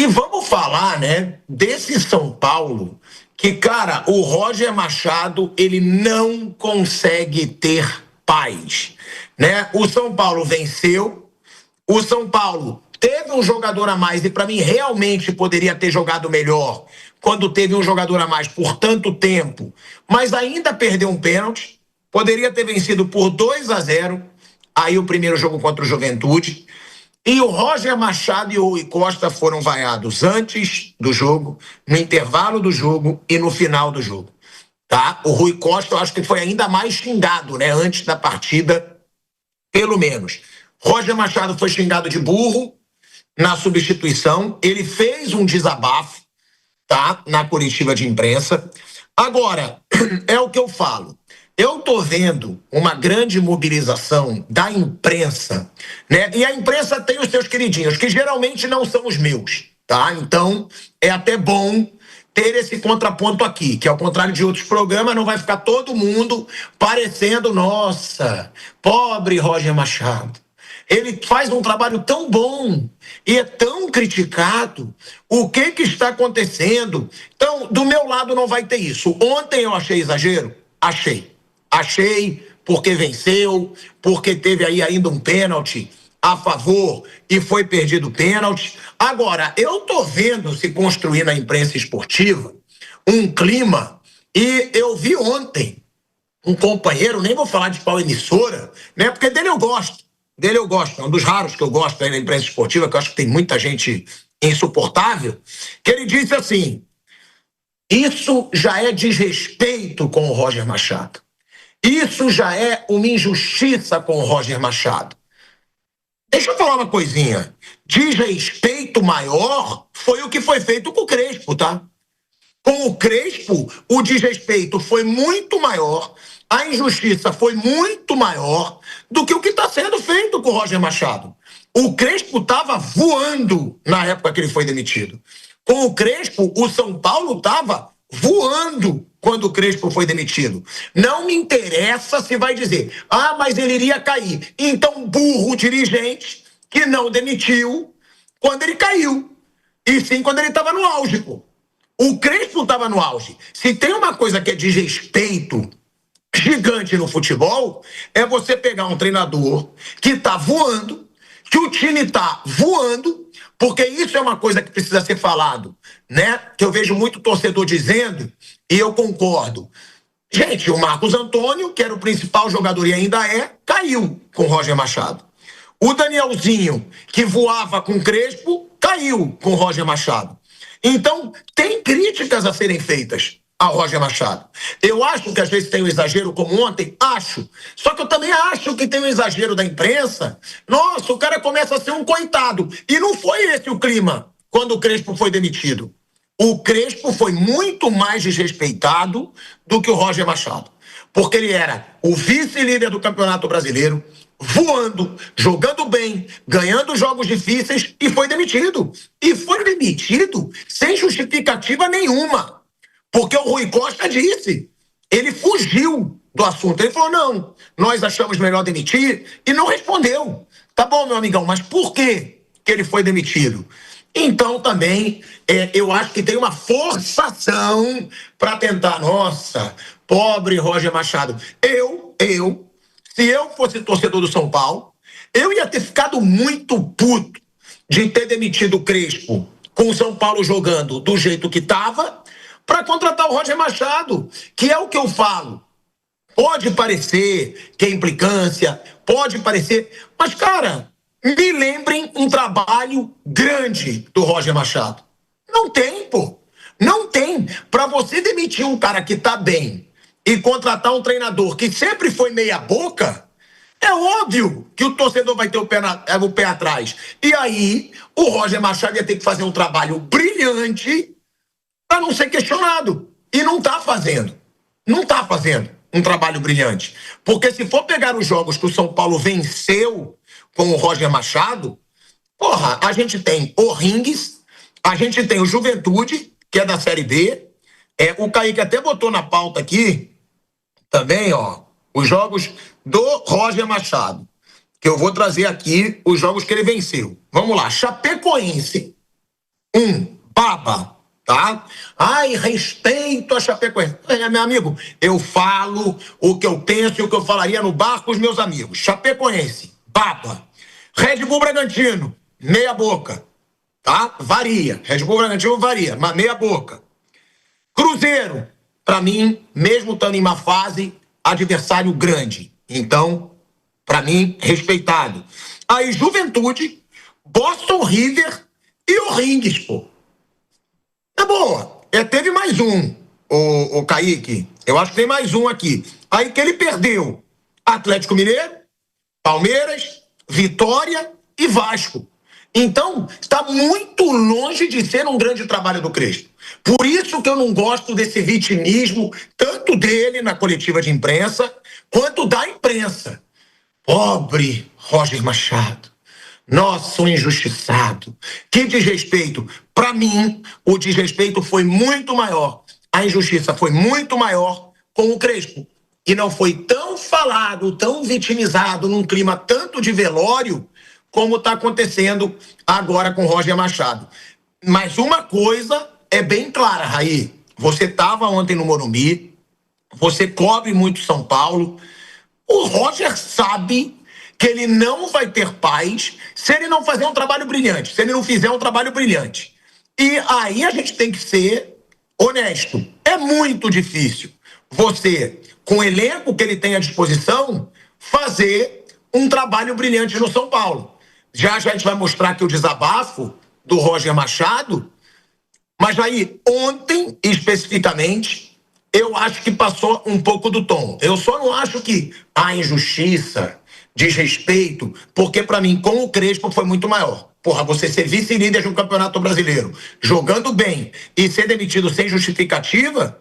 E vamos falar, né, desse São Paulo, que, cara, o Roger Machado, ele não consegue ter paz, né? O São Paulo venceu, o São Paulo teve um jogador a mais e, para mim, realmente poderia ter jogado melhor quando teve um jogador a mais por tanto tempo, mas ainda perdeu um pênalti, poderia ter vencido por 2-0, aí o primeiro jogo contra o Juventude. E o Roger Machado e o Rui Costa foram vaiados antes do jogo, no intervalo do jogo e no final do jogo. Tá? O Rui Costa, eu acho que foi ainda mais xingado, né? Antes da partida, pelo menos. Roger Machado foi xingado de burro na substituição. Ele fez um desabafo, tá? Na coletiva de imprensa. Agora, é o que eu falo. Eu tô vendo uma grande mobilização da imprensa, né? E a imprensa tem os seus queridinhos, que geralmente não são os meus, tá? Então, é até bom ter esse contraponto aqui, que ao contrário de outros programas, não vai ficar todo mundo parecendo, nossa, pobre Roger Machado. Ele faz um trabalho tão bom e é tão criticado. O que está acontecendo? Então, do meu lado não vai ter isso. Ontem eu achei exagero? Achei porque venceu, porque teve aí ainda um pênalti a favor e foi perdido o pênalti. Agora, eu tô vendo se construir na imprensa esportiva um clima, e eu vi ontem um companheiro, nem vou falar de qual emissora, né? Porque dele eu gosto. É um dos raros que eu gosto aí na imprensa esportiva, que eu acho que tem muita gente insuportável, que ele disse assim: isso já é desrespeito com o Roger Machado. Isso já é uma injustiça com o Roger Machado. Deixa eu falar uma coisinha. Desrespeito maior foi o que foi feito com o Crespo, tá? Com o Crespo, o desrespeito foi muito maior, a injustiça foi muito maior do que o que está sendo feito com o Roger Machado. O Crespo estava voando na época que ele foi demitido. Com o Crespo, o São Paulo estava voando quando o Crespo foi demitido. Não me interessa se vai dizer, mas ele iria cair. Então, burro dirigente que não demitiu quando ele caiu. E sim quando ele estava no auge, pô. O Crespo estava no auge. Se tem uma coisa que é desrespeito gigante no futebol, é você pegar um treinador que está voando, que o time está voando, porque isso é uma coisa que precisa ser falado, né? Que eu vejo muito torcedor dizendo, e eu concordo. Gente, o Marcos Antônio, que era o principal jogador e ainda é, caiu com o Roger Machado. O Danielzinho, que voava com o Crespo, caiu com o Roger Machado. Então, tem críticas a serem feitas ao Roger Machado. Eu acho que às vezes tem um exagero, como ontem, acho. Só que eu também acho que tem um exagero da imprensa. Nossa, o cara começa a ser um coitado. E não foi esse o clima quando o Crespo foi demitido. O Crespo foi muito mais desrespeitado do que o Roger Machado. Porque ele era o vice-líder do Campeonato Brasileiro, voando, jogando bem, ganhando jogos difíceis e foi demitido. E foi demitido sem justificativa nenhuma. Porque o Rui Costa disse, ele fugiu do assunto. Ele falou, não, nós achamos melhor demitir e não respondeu. Tá bom, meu amigão, mas por que ele foi demitido? Então também eu acho que tem uma forçação para tentar, nossa, pobre Roger Machado. Se eu fosse torcedor do São Paulo, eu ia ter ficado muito puto de ter demitido o Crespo com o São Paulo jogando do jeito que estava para contratar o Roger Machado, que é o que eu falo. Pode parecer que é implicância, pode parecer, mas, cara, me lembrem um trabalho grande do Roger Machado. Não tem, pô. Não tem. Para você demitir um cara que tá bem e contratar um treinador que sempre foi meia boca, é óbvio que o torcedor vai ter o pé atrás. E aí, o Roger Machado ia ter que fazer um trabalho brilhante para não ser questionado. E não tá fazendo. Não tá fazendo um trabalho brilhante. Porque se for pegar os jogos que o São Paulo venceu com o Roger Machado, porra, a gente tem o Rings, a gente tem o Juventude, que é da Série B. O Kaique até botou na pauta aqui também, ó, os jogos do Roger Machado, que eu vou trazer aqui os jogos que ele venceu. Vamos lá, Chapecoense, Baba, tá? Ai, respeito a Chapecoense. Meu amigo, eu falo o que eu penso e o que eu falaria no bar com os meus amigos. Chapecoense, baba. Red Bull Bragantino, meia boca, tá? Varia. Red Bull Bragantino varia, mas meia boca. Cruzeiro, pra mim, mesmo estando em uma fase, adversário grande. Então, pra mim, respeitado. Aí, Juventude, Boston River e o Rings, pô. Tá boa. Teve mais um, o Kaique. Eu acho que tem mais um aqui. Aí que ele perdeu Atlético Mineiro, Palmeiras, Vitória e Vasco. Então, está muito longe de ser um grande trabalho do Crespo. Por isso que eu não gosto desse vitimismo, tanto dele na coletiva de imprensa, quanto da imprensa. Pobre Roger Machado. Nossa, um injustiçado. Que desrespeito. Para mim, o desrespeito foi muito maior. A injustiça foi muito maior com o Crespo. E não foi tão falado, tão vitimizado, num clima tanto de velório, como está acontecendo agora com Roger Machado. Mas uma coisa é bem clara, Raí. Você estava ontem no Morumbi, você cobre muito São Paulo. O Roger sabe que ele não vai ter paz se ele não fazer um trabalho brilhante, se ele não fizer um trabalho brilhante. E aí a gente tem que ser honesto. É muito difícil você, com o elenco que ele tem à disposição, fazer um trabalho brilhante no São Paulo. Já a gente vai mostrar aqui o desabafo do Roger Machado, mas aí, ontem, especificamente, eu acho que passou um pouco do tom. Eu só não acho que a injustiça, desrespeito, porque para mim, com o Crespo, foi muito maior. Porra, você ser vice-líder de um campeonato brasileiro, jogando bem e ser demitido sem justificativa,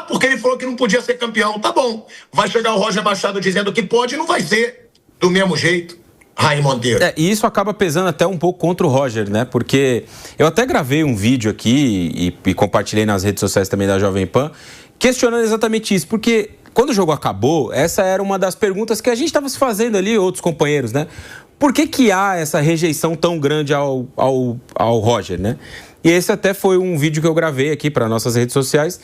porque ele falou que não podia ser campeão. Tá bom, vai chegar o Roger Machado dizendo que pode e não vai ser do mesmo jeito. Raí Monteiro. E isso acaba pesando até um pouco contra o Roger, né? Porque eu até gravei um vídeo aqui e compartilhei nas redes sociais também da Jovem Pan, questionando exatamente isso, porque quando o jogo acabou, essa era uma das perguntas que a gente estava se fazendo ali, outros companheiros, né? Por que há essa rejeição tão grande ao Roger, né? E esse até foi um vídeo que eu gravei aqui para nossas redes sociais,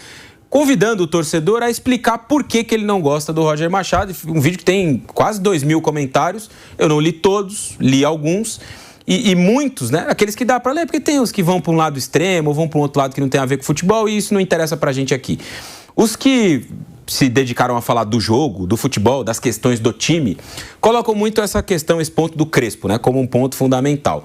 convidando o torcedor a explicar por que ele não gosta do Roger Machado. Um vídeo que tem quase 2.000 comentários. Eu não li todos, li alguns. E muitos, né? Aqueles que dá para ler, porque tem os que vão para um lado extremo ou vão para um outro lado que não tem a ver com futebol, e isso não interessa para a gente aqui. Os que se dedicaram a falar do jogo, do futebol, das questões do time, colocam muito essa questão, esse ponto do Crespo, né? Como um ponto fundamental.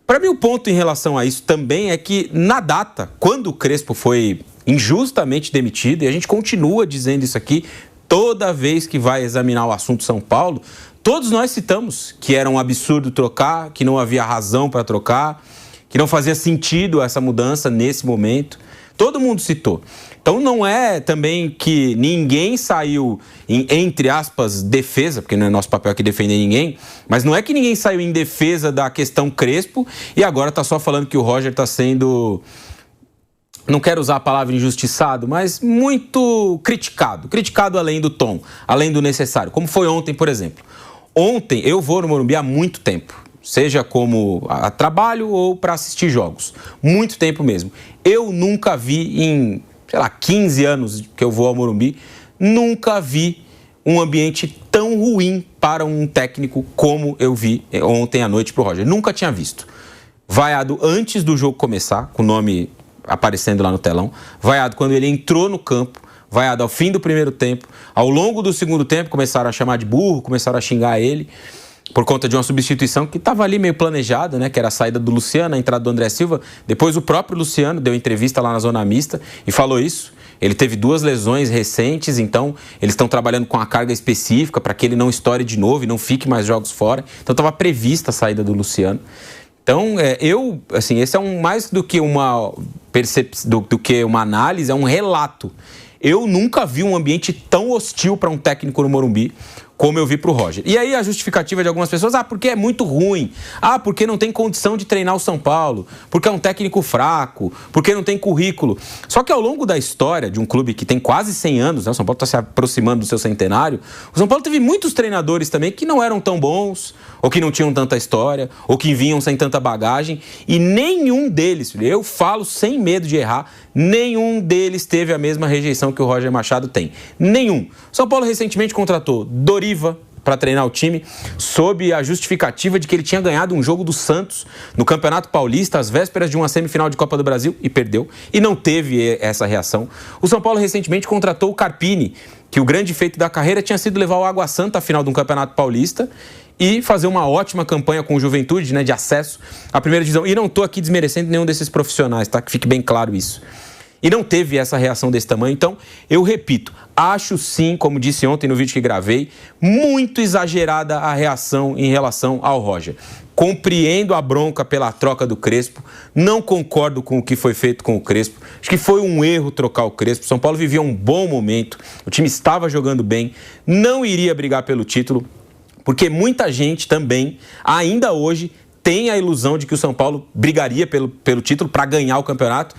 Para mim, o ponto em relação a isso também é que, na data, quando o Crespo foi injustamente demitido, e a gente continua dizendo isso aqui, toda vez que vai examinar o assunto São Paulo, todos nós citamos que era um absurdo trocar, que não havia razão para trocar, que não fazia sentido essa mudança nesse momento. Todo mundo citou. Então não é também que ninguém saiu em, entre aspas, defesa, porque não é nosso papel aqui defender ninguém, mas não é que ninguém saiu em defesa da questão Crespo e agora está só falando que o Roger está sendo, não quero usar a palavra injustiçado, mas muito criticado além do tom, além do necessário, como foi ontem, por exemplo. Ontem eu vou no Morumbi há muito tempo, seja como a trabalho ou para assistir jogos, muito tempo mesmo. Eu nunca vi em 15 anos que eu vou ao Morumbi, nunca vi um ambiente tão ruim para um técnico como eu vi ontem à noite para o Roger. Nunca tinha visto. Vaiado antes do jogo começar, com o nome aparecendo lá no telão. Vaiado quando ele entrou no campo. Vaiado ao fim do primeiro tempo. Ao longo do segundo tempo, começaram a chamar de burro, começaram a xingar ele, por conta de uma substituição que estava ali meio planejada, né? Que era a saída do Luciano, a entrada do André Silva. Depois o próprio Luciano deu entrevista lá na Zona Mista e falou isso. Ele teve 2 lesões recentes, então eles estão trabalhando com uma carga específica para que ele não estoure de novo e não fique mais jogos fora. Então estava prevista a saída do Luciano. Então, esse é mais do que uma do que uma análise, é um relato. Eu nunca vi um ambiente tão hostil para um técnico no Morumbi como eu vi pro Roger. E aí a justificativa de algumas pessoas, porque é muito ruim, porque não tem condição de treinar o São Paulo, porque é um técnico fraco, porque não tem currículo. Só que ao longo da história de um clube que tem quase 100 anos, né, o São Paulo está se aproximando do seu centenário, o São Paulo teve muitos treinadores também que não eram tão bons, ou que não tinham tanta história, ou que vinham sem tanta bagagem, e nenhum deles, eu falo sem medo de errar, nenhum deles teve a mesma rejeição que o Roger Machado tem. Nenhum. O São Paulo recentemente contratou Doriva para treinar o time, sob a justificativa de que ele tinha ganhado um jogo do Santos no Campeonato Paulista, às vésperas de uma semifinal de Copa do Brasil, e perdeu, e não teve essa reação. O São Paulo recentemente contratou o Carpini, que o grande feito da carreira tinha sido levar o Água Santa à final de um Campeonato Paulista e fazer uma ótima campanha com o Juventude, né, de acesso à primeira divisão. E não estou aqui desmerecendo nenhum desses profissionais, tá? Que fique bem claro isso. E não teve essa reação desse tamanho. Então, eu repito, acho sim, como disse ontem no vídeo que gravei, muito exagerada a reação em relação ao Roger. Compreendo a bronca pela troca do Crespo, não concordo com o que foi feito com o Crespo, acho que foi um erro trocar o Crespo. São Paulo vivia um bom momento, o time estava jogando bem, não iria brigar pelo título, porque muita gente também, ainda hoje, tem a ilusão de que o São Paulo brigaria pelo título para ganhar o campeonato.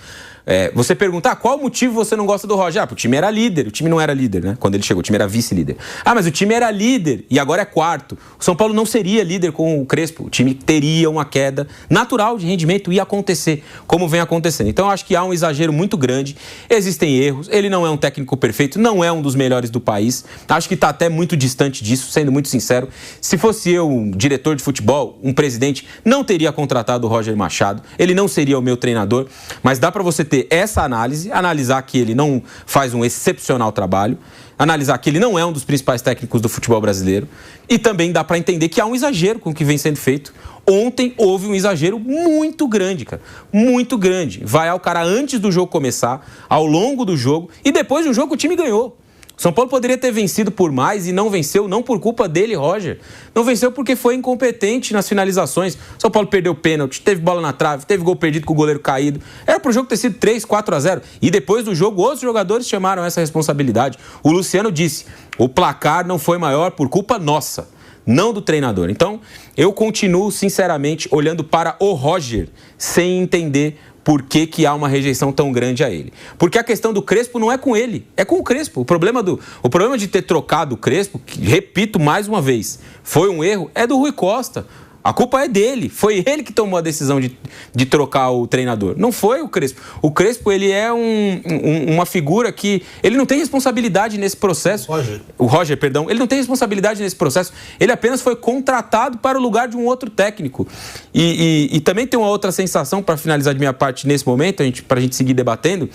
Você pergunta, qual o motivo você não gosta do Roger? Porque o time era líder, o time não era líder, né? Quando ele chegou, o time era vice-líder. Mas o time era líder e agora é quarto. O São Paulo não seria líder com o Crespo, o time teria uma queda natural de rendimento, ia acontecer, como vem acontecendo. Então eu acho que há um exagero muito grande, existem erros, ele não é um técnico perfeito, não é um dos melhores do país, acho que está até muito distante disso, sendo muito sincero. Se fosse eu um diretor de futebol, um presidente, não teria contratado o Roger Machado, ele não seria o meu treinador, mas dá para você ter essa análise, analisar que ele não faz um excepcional trabalho, analisar que ele não é um dos principais técnicos do futebol brasileiro, e também dá para entender que há um exagero com o que vem sendo feito. Ontem houve um exagero muito grande, cara, muito grande. Vai ao cara antes do jogo começar, ao longo do jogo, e depois do jogo o time ganhou. São Paulo poderia ter vencido por mais e não venceu, não por culpa dele, Roger. Não venceu porque foi incompetente nas finalizações. São Paulo perdeu pênalti, teve bola na trave, teve gol perdido com o goleiro caído. Era pro jogo ter sido 3-4-0. E depois do jogo, outros jogadores chamaram essa responsabilidade. O Luciano disse, o placar não foi maior por culpa nossa, não do treinador. Então, eu continuo, sinceramente, olhando para o Roger, sem entender por que há uma rejeição tão grande a ele. Porque a questão do Crespo não é com ele, é com o Crespo. O problema de ter trocado o Crespo, que, repito mais uma vez, foi um erro, é do Rui Costa. A culpa é dele. Foi ele que tomou a decisão de trocar o treinador. Não foi o Crespo. O Crespo, ele é uma figura que... Ele não tem responsabilidade nesse processo. O Roger, perdão. Ele não tem responsabilidade nesse processo. Ele apenas foi contratado para o lugar de um outro técnico. E também tem uma outra sensação, para finalizar de minha parte nesse momento, para a gente seguir debatendo,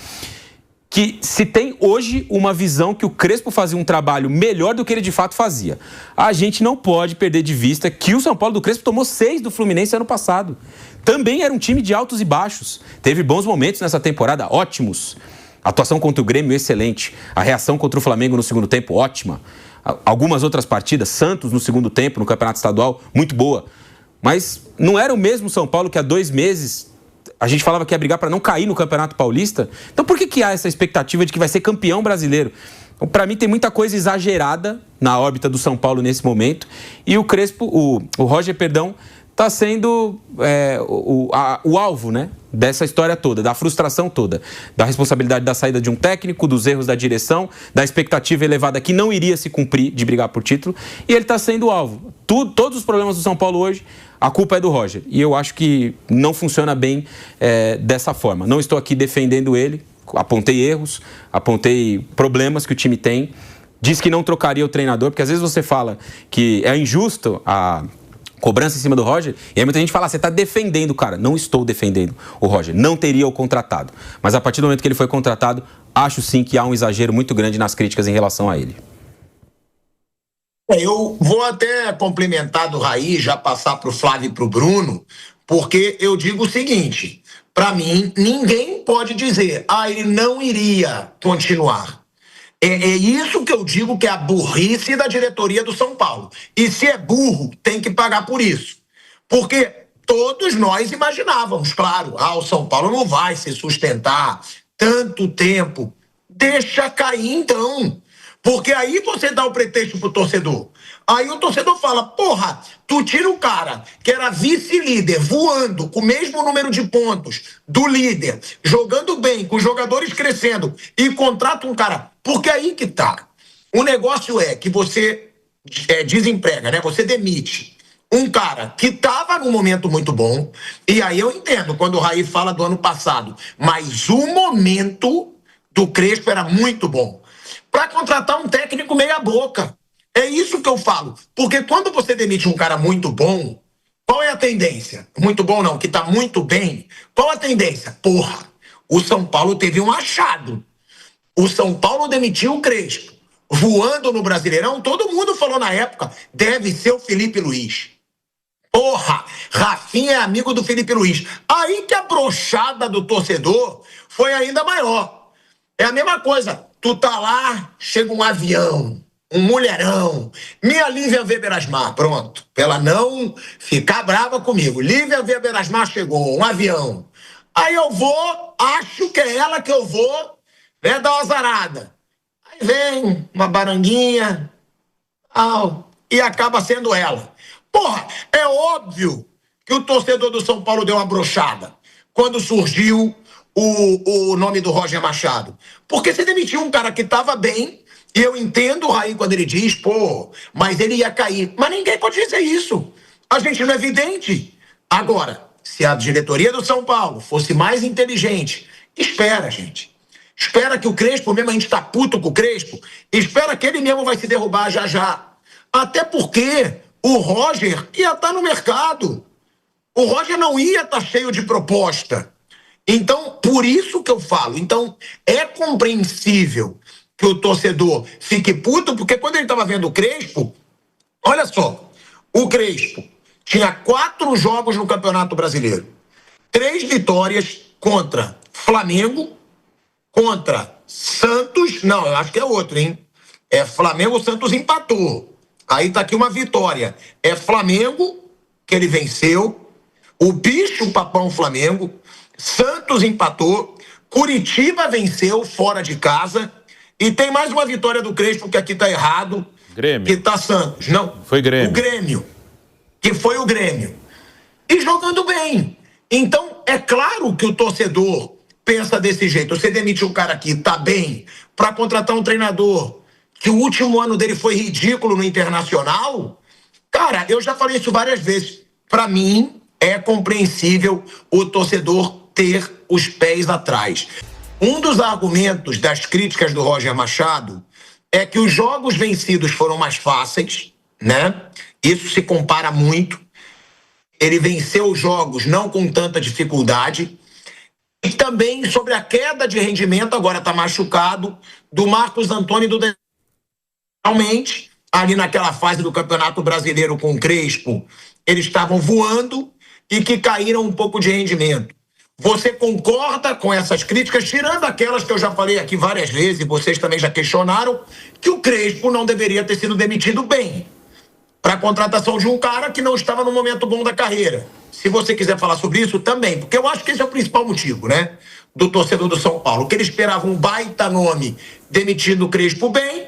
que se tem hoje uma visão que o Crespo fazia um trabalho melhor do que ele de fato fazia. A gente não pode perder de vista que o São Paulo do Crespo tomou 6 do Fluminense ano passado. Também era um time de altos e baixos. Teve bons momentos nessa temporada, ótimos. A atuação contra o Grêmio, excelente. A reação contra o Flamengo no segundo tempo, ótima. Algumas outras partidas, Santos no segundo tempo, no Campeonato Estadual, muito boa. Mas não era o mesmo São Paulo que há 2 meses... A gente falava que ia brigar para não cair no Campeonato Paulista. Então por que há essa expectativa de que vai ser campeão brasileiro? Então, para mim tem muita coisa exagerada na órbita do São Paulo nesse momento. E o Crespo, o Roger, perdão, está sendo o alvo, né, dessa história toda, da frustração toda, da responsabilidade da saída de um técnico, dos erros da direção, da expectativa elevada que não iria se cumprir de brigar por título. E ele está sendo o alvo. Todos os problemas do São Paulo hoje, a culpa é do Roger. E eu acho que não funciona bem dessa forma. Não estou aqui defendendo ele. Apontei erros, apontei problemas que o time tem. Diz que não trocaria o treinador, porque às vezes você fala que é injusto a cobrança em cima do Roger, e aí muita gente fala, você está defendendo o cara. Não estou defendendo o Roger. Não teria o contratado. Mas a partir do momento que ele foi contratado, acho sim que há um exagero muito grande nas críticas em relação a ele. Eu vou até complementar do Raí, já passar para o Flávio e para o Bruno, porque eu digo o seguinte, para mim, ninguém pode dizer, ele não iria continuar. É isso que eu digo que é a burrice da diretoria do São Paulo. E se é burro, tem que pagar por isso. Porque todos nós imaginávamos, claro, o São Paulo não vai se sustentar tanto tempo. Deixa cair então. Porque aí você dá o pretexto pro torcedor. Aí o torcedor fala, porra, tu tira o cara que era vice-líder, voando, com o mesmo número de pontos do líder, jogando bem, com os jogadores crescendo, e contrata um cara. Porque aí que tá. O negócio é que você desemprega, né? Você demite um cara que estava num momento muito bom, e aí eu entendo quando o Raí fala do ano passado, mas o momento do Crespo era muito bom. Para contratar um técnico meia boca. É isso que eu falo. Porque quando você demite um cara muito bom, qual é a tendência? Muito bom não, que tá muito bem. Qual a tendência? Porra, o São Paulo teve um achado. O São Paulo demitiu o Crespo. Voando no Brasileirão, todo mundo falou na época, deve ser o Felipe Luiz. Porra, Rafinha é amigo do Felipe Luiz. Aí que a broxada do torcedor foi ainda maior. É a mesma coisa. Tu tá lá, chega um avião, um mulherão, minha Lívia Weber Asmar, pronto. Pra ela não ficar brava comigo. Lívia Weber Asmar chegou, um avião. Aí eu vou, acho que é ela que eu vou, né, dar uma azarada. Aí vem uma baranguinha, e acaba sendo ela. Porra, é óbvio que o torcedor do São Paulo deu uma broxada quando surgiu o nome do Roger Machado. Porque você demitiu um cara que estava bem, e eu entendo o Raí quando ele diz, pô, mas ele ia cair. Mas ninguém pode dizer isso. A gente não é vidente. Agora, se a diretoria do São Paulo fosse mais inteligente, espera, gente. Espera que o Crespo, mesmo a gente tá puto com o Crespo, espera que ele mesmo vai se derrubar já já. Até porque o Roger ia estar no mercado. O Roger não ia estar cheio de proposta. Então, por isso que eu falo. Então, é compreensível que o torcedor fique puto, porque quando ele estava vendo o Crespo, olha só, o Crespo tinha 4 jogos no Campeonato Brasileiro. 3 vitórias contra Flamengo, contra Santos, não, eu acho que é outro, hein? É Flamengo, o Santos empatou. Aí tá aqui uma vitória. É Flamengo, que ele venceu, o bicho papão Flamengo, Santos empatou, Curitiba venceu fora de casa, e tem mais uma vitória do Crespo, que aqui tá errado, Grêmio. Que tá Santos. Não, foi Grêmio. O Grêmio, que foi o Grêmio. E jogando bem. Então, é claro que o torcedor pensa desse jeito. Você demite um cara que tá bem para contratar um treinador que o último ano dele foi ridículo no Internacional. Cara, eu já falei isso várias vezes. Para mim, é compreensível o torcedor ter os pés atrás. Um dos argumentos das críticas do Roger Machado é que os jogos vencidos foram mais fáceis, né? Isso se compara muito. Ele venceu os jogos não com tanta dificuldade. E também sobre a queda de rendimento, agora está machucado, do Marcos Antônio e do Daniel. Realmente, ali naquela fase do Campeonato Brasileiro com o Crespo, eles estavam voando e que caíram um pouco de rendimento. Você concorda com essas críticas, tirando aquelas que eu já falei aqui várias vezes, e vocês também já questionaram, que o Crespo não deveria ter sido demitido bem para a contratação de um cara que não estava no momento bom da carreira. Se você quiser falar sobre isso, também, porque eu acho que esse é o principal motivo, né, do torcedor do São Paulo, que ele esperava um baita nome demitindo o Crespo bem,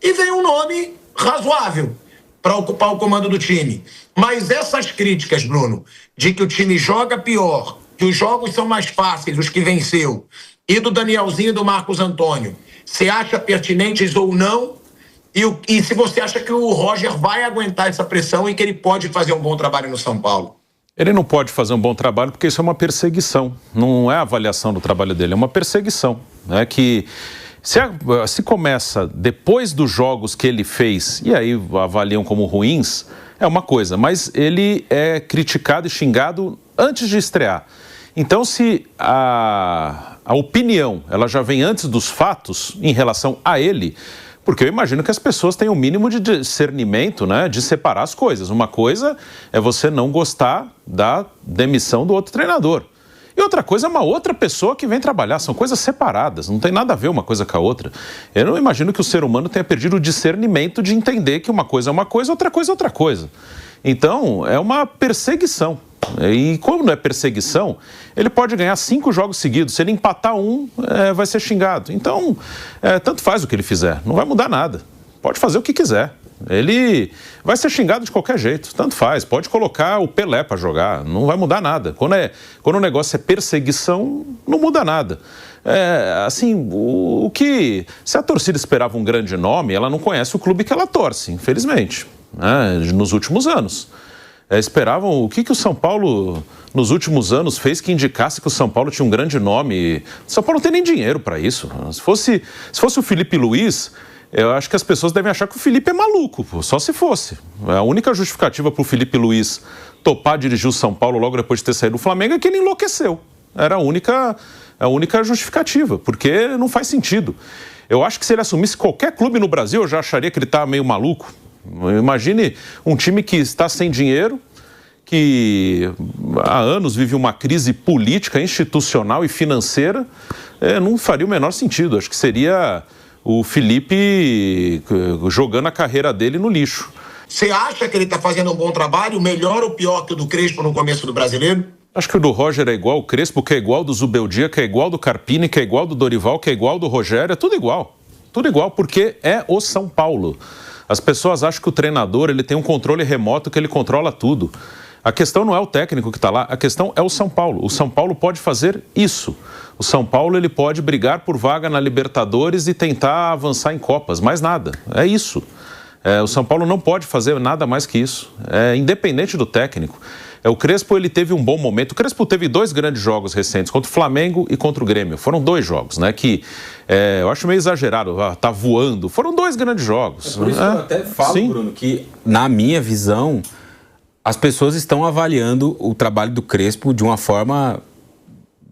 e veio um nome razoável para ocupar o comando do time. Mas essas críticas, Bruno, de que o time joga pior, que os jogos são mais fáceis, os que venceu, e do Danielzinho e do Marcos Antônio, você acha pertinentes ou não? E se você acha que o Roger vai aguentar essa pressão e que ele pode fazer um bom trabalho no São Paulo? Ele não pode fazer um bom trabalho porque isso é uma perseguição. Não é a avaliação do trabalho dele, é uma perseguição. Né? Que se começa depois dos jogos que ele fez e aí avaliam como ruins, é uma coisa. Mas ele é criticado e xingado antes de estrear. Então, se a opinião ela já vem antes dos fatos em relação a ele, porque eu imagino que as pessoas têm o mínimo de discernimento, né, de separar as coisas. Uma coisa é você não gostar da demissão do outro treinador. E outra coisa é uma outra pessoa que vem trabalhar. São coisas separadas, não tem nada a ver uma coisa com a outra. Eu não imagino que o ser humano tenha perdido o discernimento de entender que uma coisa é uma coisa, outra coisa é outra coisa. Então, é uma perseguição. E como não é perseguição, ele pode ganhar 5 jogos seguidos. Se ele empatar um, vai ser xingado. Então, tanto faz o que ele fizer, não vai mudar nada. Pode fazer o que quiser. Ele vai ser xingado de qualquer jeito, tanto faz. Pode colocar o Pelé para jogar, não vai mudar nada. Quando o negócio é perseguição, não muda nada. Assim, se a torcida esperava um grande nome, ela não conhece o clube que ela torce, infelizmente, né, nos últimos anos. Esperavam o que o São Paulo, nos últimos anos, fez que indicasse que o São Paulo tinha um grande nome. O São Paulo não tem nem dinheiro para isso. Se fosse o Felipe Luiz, eu acho que as pessoas devem achar que o Felipe é maluco, só se fosse. A única justificativa para o Felipe Luiz topar dirigir o São Paulo logo depois de ter saído do Flamengo é que ele enlouqueceu. Era a única justificativa, porque não faz sentido. Eu acho que se ele assumisse qualquer clube no Brasil, eu já acharia que ele está meio maluco. Imagine um time que está sem dinheiro, que há anos vive uma crise política, institucional e financeira, não faria o menor sentido. Acho que seria o Felipe jogando a carreira dele no lixo. Você acha que ele está fazendo um bom trabalho, melhor ou pior que o do Crespo no começo do Brasileiro? Acho que o do Roger é igual ao Crespo, que é igual ao do Zubeldia, que é igual ao do Carpini, que é igual ao do Dorival, que é igual ao do Rogério, é tudo igual. Tudo igual, porque é o São Paulo. As pessoas acham que o treinador ele tem um controle remoto, que ele controla tudo. A questão não é o técnico que está lá, a questão é o São Paulo. O São Paulo pode fazer isso. O São Paulo ele pode brigar por vaga na Libertadores e tentar avançar em Copas, mais nada. É isso. O São Paulo não pode fazer nada mais que isso. Independente do técnico. O Crespo ele teve um bom momento. O Crespo teve 2 grandes jogos recentes, contra o Flamengo e contra o Grêmio. Foram 2 jogos, né? Que eu acho meio exagerado, tá voando. Foram 2 grandes jogos. Por isso que eu até falo, sim, Bruno, que na minha visão, as pessoas estão avaliando o trabalho do Crespo de uma forma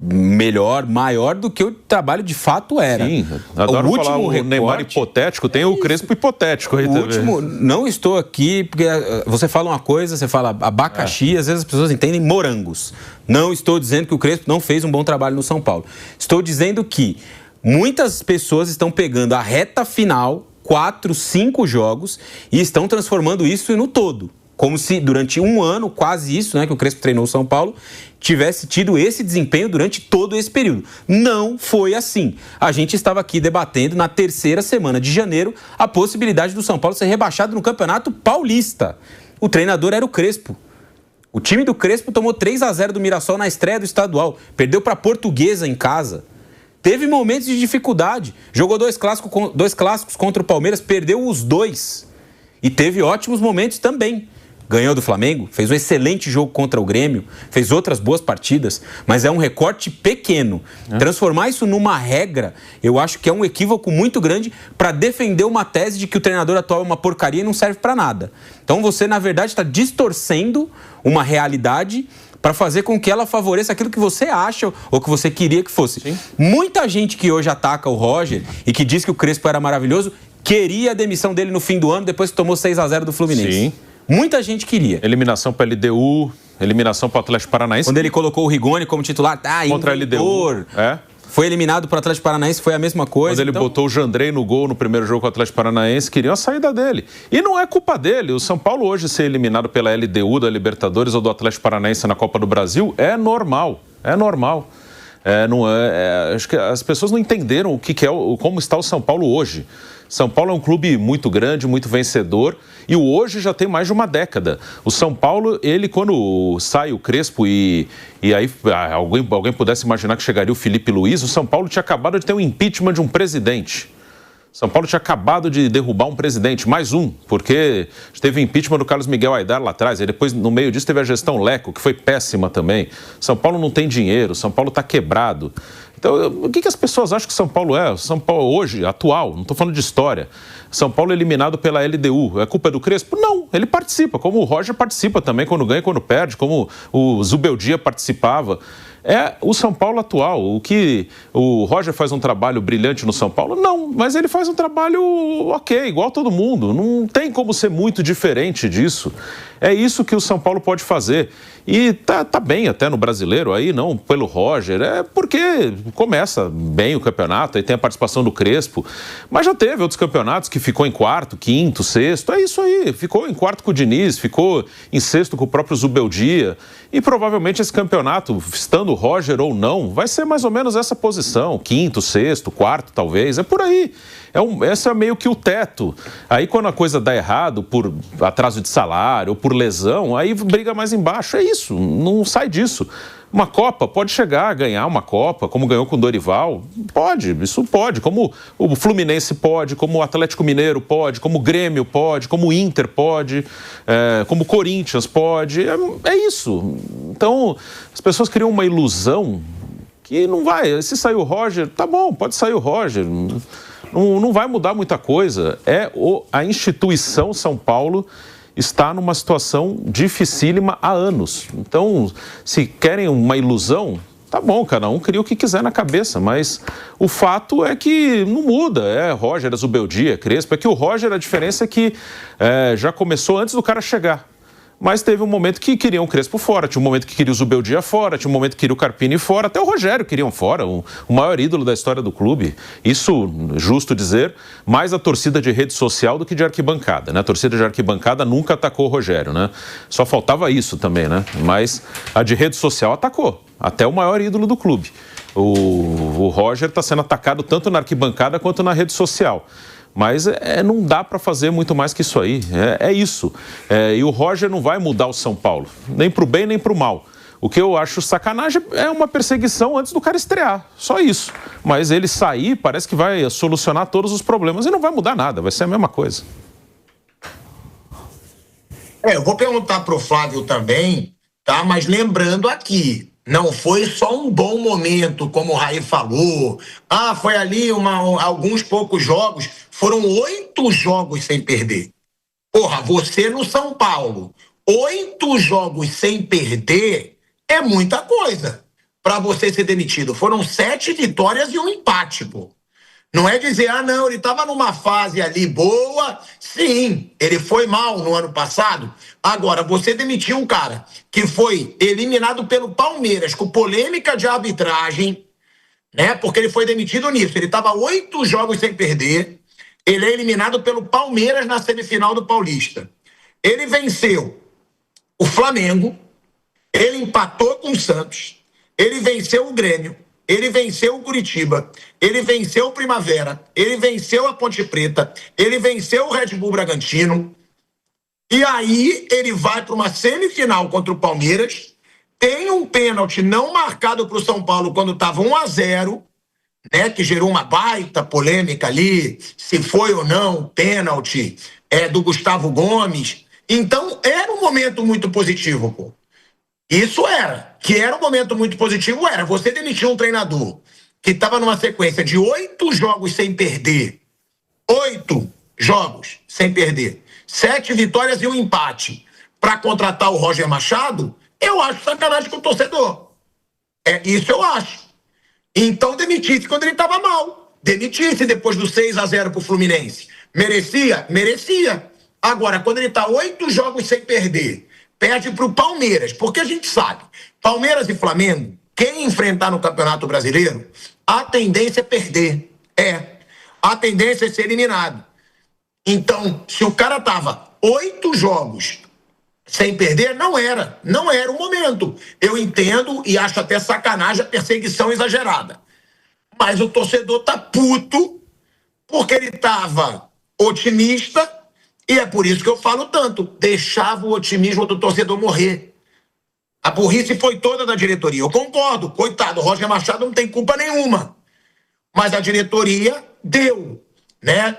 melhor, maior do que o trabalho de fato era. Sim, adoro falar o Neymar hipotético, tem o Crespo hipotético aí também. Não estou aqui, porque você fala uma coisa, você fala abacaxi, às vezes as pessoas entendem morangos. Não estou dizendo que o Crespo não fez um bom trabalho no São Paulo. Estou dizendo que muitas pessoas estão pegando a reta final, 4, 5 jogos, e estão transformando isso no todo. Como se durante um ano, quase isso, né, que o Crespo treinou o São Paulo, tivesse tido esse desempenho durante todo esse período. Não foi assim. A gente estava aqui debatendo na 3ª semana de janeiro a possibilidade do São Paulo ser rebaixado no Campeonato Paulista. O treinador era o Crespo. O time do Crespo tomou 3-0 do Mirassol na estreia do estadual. Perdeu para a Portuguesa em casa. Teve momentos de dificuldade. Jogou 2 clássicos contra o Palmeiras, perdeu os 2. E teve ótimos momentos também. Ganhou do Flamengo, fez um excelente jogo contra o Grêmio, fez outras boas partidas, mas é um recorte pequeno. Transformar isso numa regra, eu acho que é um equívoco muito grande para defender uma tese de que o treinador atual é uma porcaria e não serve para nada. Então você, na verdade, está distorcendo uma realidade para fazer com que ela favoreça aquilo que você acha ou que você queria que fosse. Sim. Muita gente que hoje ataca o Roger e que diz que o Crespo era maravilhoso, queria a demissão dele no fim do ano, depois que tomou 6-0 do Fluminense. Sim. Muita gente queria. Eliminação para a LDU, eliminação para o Atlético Paranaense. Quando ele colocou o Rigoni como titular, contra a LDU. Foi eliminado para o Atlético Paranaense, foi a mesma coisa. Quando ele botou o Jandrei no gol no primeiro jogo com o Atlético Paranaense, queriam a saída dele. E não é culpa dele. O São Paulo hoje ser eliminado pela LDU da Libertadores ou do Atlético Paranaense na Copa do Brasil é normal. É normal. Acho que as pessoas não entenderam como está o São Paulo hoje. São Paulo é um clube muito grande, muito vencedor, e o hoje já tem mais de uma década. O São Paulo, ele quando sai o Crespo e aí alguém pudesse imaginar que chegaria o Felipe Luiz, o São Paulo tinha acabado de ter um impeachment de um presidente. São Paulo tinha acabado de derrubar um presidente, mais um, porque teve o impeachment do Carlos Miguel Aidar lá atrás, e depois no meio disso teve a gestão Leco, que foi péssima também. São Paulo não tem dinheiro, São Paulo está quebrado. Então, o que as pessoas acham que São Paulo é? São Paulo hoje, atual, não estou falando de história. São Paulo eliminado pela LDU. É culpa do Crespo? Não, ele participa, como o Roger participa também, quando ganha e quando perde, como o Zubeldia participava. É o São Paulo atual. O que o Roger faz um trabalho brilhante no São Paulo? Não, mas ele faz um trabalho ok, igual todo mundo. Não tem como ser muito diferente disso. É isso que o São Paulo pode fazer. E tá bem até no Brasileiro, aí não pelo Roger, é porque começa bem o campeonato, aí tem a participação do Crespo, mas já teve outros campeonatos que ficou em quarto, quinto, sexto, é isso aí, ficou em quarto com o Diniz, ficou em sexto com o próprio Zubeldia, e provavelmente esse campeonato, estando o Roger ou não, vai ser mais ou menos essa posição, quinto, sexto, quarto talvez, é por aí. Esse é meio que o teto. Aí quando a coisa dá errado, por atraso de salário ou por lesão, aí briga mais embaixo. É isso, não sai disso. Uma Copa, pode chegar a ganhar uma Copa, como ganhou com o Dorival. Pode, isso pode. Como o Fluminense pode, como o Atlético Mineiro pode, como o Grêmio pode, como o Inter pode, como o Corinthians pode. É isso. Então, as pessoas criam uma ilusão que não vai. Se sair o Roger, tá bom, pode sair o Roger. Não vai mudar muita coisa. A instituição São Paulo está numa situação dificílima há anos. Então, se querem uma ilusão, tá bom, cada um cria o que quiser na cabeça, mas o fato é que não muda. Roger, Zubeldia, Crespo. É que o Roger, a diferença é que já começou antes do cara chegar. Mas teve um momento que queriam o Crespo fora, tinha um momento que queria o Zubeldia fora, tinha um momento que queria o Carpini fora, até o Rogério queriam fora, o maior ídolo da história do clube. Isso, justo dizer, mais a torcida de rede social do que de arquibancada, né? A torcida de arquibancada nunca atacou o Rogério, né? Só faltava isso também, né? Mas a de rede social atacou, até o maior ídolo do clube. O Roger está sendo atacado tanto na arquibancada quanto na rede social. Mas não dá para fazer muito mais que isso aí. É isso. E o Roger não vai mudar o São Paulo, nem para o bem nem para o mal. O que eu acho sacanagem é uma perseguição antes do cara estrear. Só isso. Mas ele sair parece que vai solucionar todos os problemas e não vai mudar nada. Vai ser a mesma coisa. Eu vou perguntar para o Flávio também, tá? Mas lembrando aqui, não foi só um bom momento, como o Raí falou. Foi ali alguns poucos jogos. Foram 8 jogos sem perder. Porra, você no São Paulo, 8 jogos sem perder é muita coisa para você ser demitido. Foram 7 vitórias e um empate, pô. Não é dizer, não, ele estava numa fase ali boa. Sim, ele foi mal no ano passado. Agora, você demitiu um cara que foi eliminado pelo Palmeiras com polêmica de arbitragem, né? Porque ele foi demitido nisso. Ele estava 8 jogos sem perder. Ele é eliminado pelo Palmeiras na semifinal do Paulista. Ele venceu o Flamengo, ele empatou com o Santos, ele venceu o Grêmio, ele venceu o Curitiba, ele venceu o Primavera, ele venceu a Ponte Preta, ele venceu o Red Bull Bragantino. E aí ele vai para uma semifinal contra o Palmeiras, tem um pênalti não marcado para o São Paulo quando estava 1-0, né, que gerou uma baita polêmica ali, se foi ou não pênalti do Gustavo Gomes. Então, era um momento muito positivo, pô. Isso era. Que era um momento muito positivo, era. Você demitiu um treinador que estava numa sequência de 8 jogos sem perder. 8 jogos sem perder. 7 vitórias e um empate. Para contratar o Roger Machado, eu acho sacanagem com o torcedor. Isso eu acho. Então demitisse quando ele estava mal. Demitisse depois do 6-0 pro Fluminense. Merecia? Merecia. Agora, quando ele está 8 jogos sem perder, perde pro Palmeiras, porque a gente sabe, Palmeiras e Flamengo, quem enfrentar no Campeonato Brasileiro, a tendência é perder. A tendência é ser eliminado. Então, se o cara tava 8 jogos sem perder, não era o momento. Eu entendo e acho até sacanagem a perseguição exagerada. Mas o torcedor tá puto porque ele tava otimista e é por isso que eu falo tanto. Deixava o otimismo do torcedor morrer. A burrice foi toda da diretoria. Eu concordo, coitado, o Roger Machado não tem culpa nenhuma. Mas a diretoria deu, né?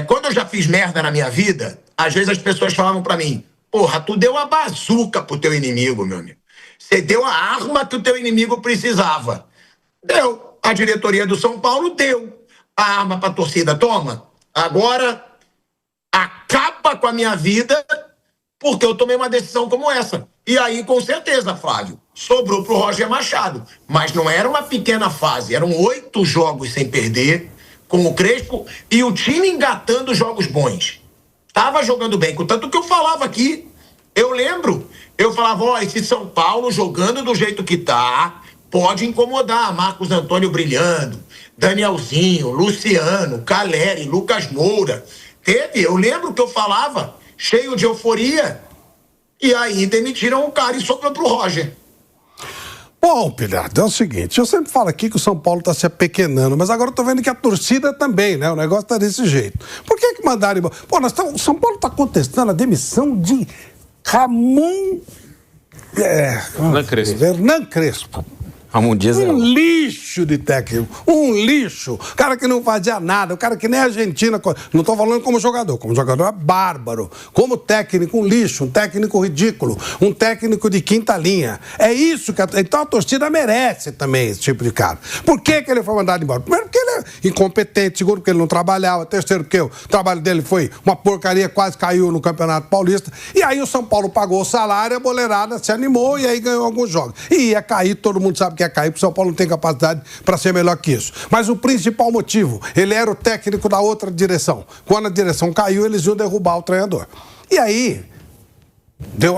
Quando eu já fiz merda na minha vida, às vezes as pessoas falavam pra mim, porra, tu deu a bazuca pro teu inimigo, meu amigo. Você deu a arma que o teu inimigo precisava. Deu. A diretoria do São Paulo deu a arma pra torcida. Toma. Agora, acaba com a minha vida porque eu tomei uma decisão como essa. E aí, com certeza, Flávio, sobrou pro Roger Machado. Mas não era uma pequena fase. Eram 8 jogos sem perder, com o Crespo e o time engatando jogos bons. Tava jogando bem, contanto que eu falava aqui, Eu lembro, eu falava, ó, esse São Paulo jogando do jeito que tá, pode incomodar. Marcos Antônio brilhando, Danielzinho, Luciano, Caleri, Lucas Moura. Eu lembro que eu falava, cheio de euforia, e aí demitiram o cara e sobrou pro Roger. Bom, Pilhado, é o seguinte, eu sempre falo aqui que o São Paulo está se apequenando, mas agora eu tô vendo que a torcida também, né? O negócio tá desse jeito. Por que mandaram embora? Pô, o São Paulo tá contestando a demissão de Ramon... Hernan Crespo. Um lixo de técnico, um lixo. Cara que não fazia nada, o cara que nem a Argentina. Não estou falando como jogador é bárbaro. Como técnico, um lixo, um técnico ridículo, um técnico de quinta linha. É isso que então a torcida merece também esse tipo de cara. Por que ele foi mandado embora? Primeiro porque ele é incompetente, segundo porque ele não trabalhava, terceiro porque o trabalho dele foi uma porcaria, quase caiu no Campeonato Paulista. E aí o São Paulo pagou o salário, a boleirada se animou e aí ganhou alguns jogos. E ia cair, todo mundo sabe que ia cair, porque o São Paulo não tem capacidade para ser melhor que isso. Mas o principal motivo, ele era o técnico da outra direção. Quando a direção caiu, eles iam derrubar o treinador. E aí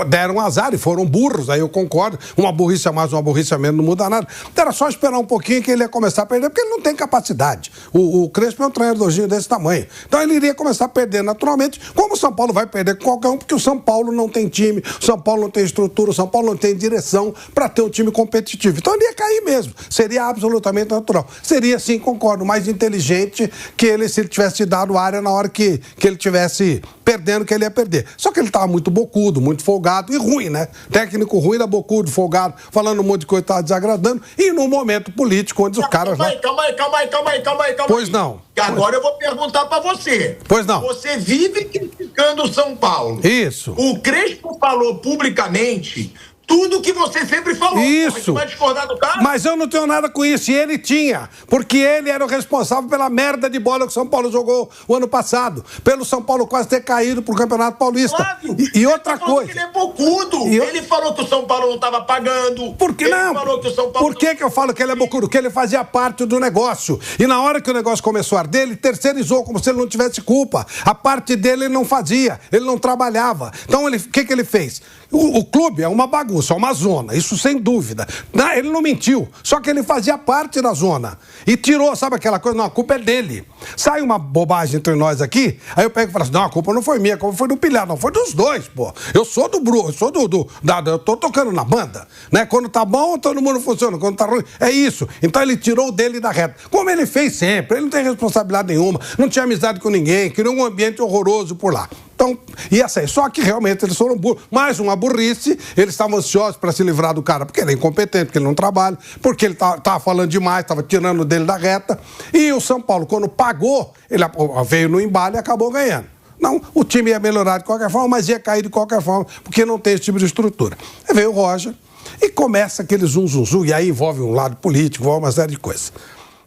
deram um azar e foram burros, aí eu concordo, uma burrice a mais, uma burrice a menos, não muda nada. Então era só esperar um pouquinho que ele ia começar a perder, porque ele não tem capacidade. O Crespo é um treinadorzinho desse tamanho. Então ele iria começar a perder naturalmente, como o São Paulo vai perder com qualquer um, porque o São Paulo não tem time, o São Paulo não tem estrutura, o São Paulo não tem direção para ter um time competitivo. Então ele ia cair mesmo, seria absolutamente natural. Seria, sim, concordo, mais inteligente que ele, se ele tivesse dado área na hora que ele tivesse perdendo, que ele ia perder. Só que ele estava muito bocudo, muito folgado e ruim, né? Técnico ruim, era bocudo, folgado, falando um monte de coisa, estava desagradando. E no momento político, onde os caras... Calma aí. Pois não. Agora eu vou perguntar pra você. Pois não. Você vive criticando o São Paulo. Isso. O Crespo falou publicamente tudo que você sempre falou. Isso. Você vai discordar do cara? Mas eu não tenho nada com isso. E ele tinha. Porque ele era o responsável pela merda de bola que o São Paulo jogou o ano passado. Pelo São Paulo quase ter caído pro Campeonato Paulista. Flávio, e outra coisa. Que ele é bocudo. Ele falou que o São Paulo não estava pagando. Por que não? Falou que o São Paulo... Por que eu falo que ele é bocudo? Porque ele fazia parte do negócio. E na hora que o negócio começou a arder, ele terceirizou como se ele não tivesse culpa. A parte dele ele não fazia. Ele não trabalhava. Então o que ele fez? O clube é uma bagunça, é uma zona, isso sem dúvida. Ele não mentiu, só que ele fazia parte da zona. E tirou, sabe aquela coisa? Não, a culpa é dele. Sai uma bobagem entre nós aqui, aí eu pego e falo assim, não, a culpa não foi minha, a culpa foi do Pilhado, não, foi dos dois, pô. Eu sou do Bruno, eu sou eu tô tocando na banda, né? Quando tá bom, todo mundo funciona, quando tá ruim, é isso. Então ele tirou dele da reta, como ele fez sempre, ele não tem responsabilidade nenhuma, não tinha amizade com ninguém, criou um ambiente horroroso por lá. Então, ia sair. Só que realmente eles foram burros. Mais uma burrice, eles estavam ansiosos para se livrar do cara, porque ele é incompetente, porque ele não trabalha, porque ele estava falando demais, estava tirando dele da reta. E o São Paulo, quando pagou, ele veio no embalo e acabou ganhando. Não, o time ia melhorar de qualquer forma, mas ia cair de qualquer forma, porque não tem esse tipo de estrutura. Aí veio o Roger e começa aquele zum, e aí envolve um lado político, envolve uma série de coisas.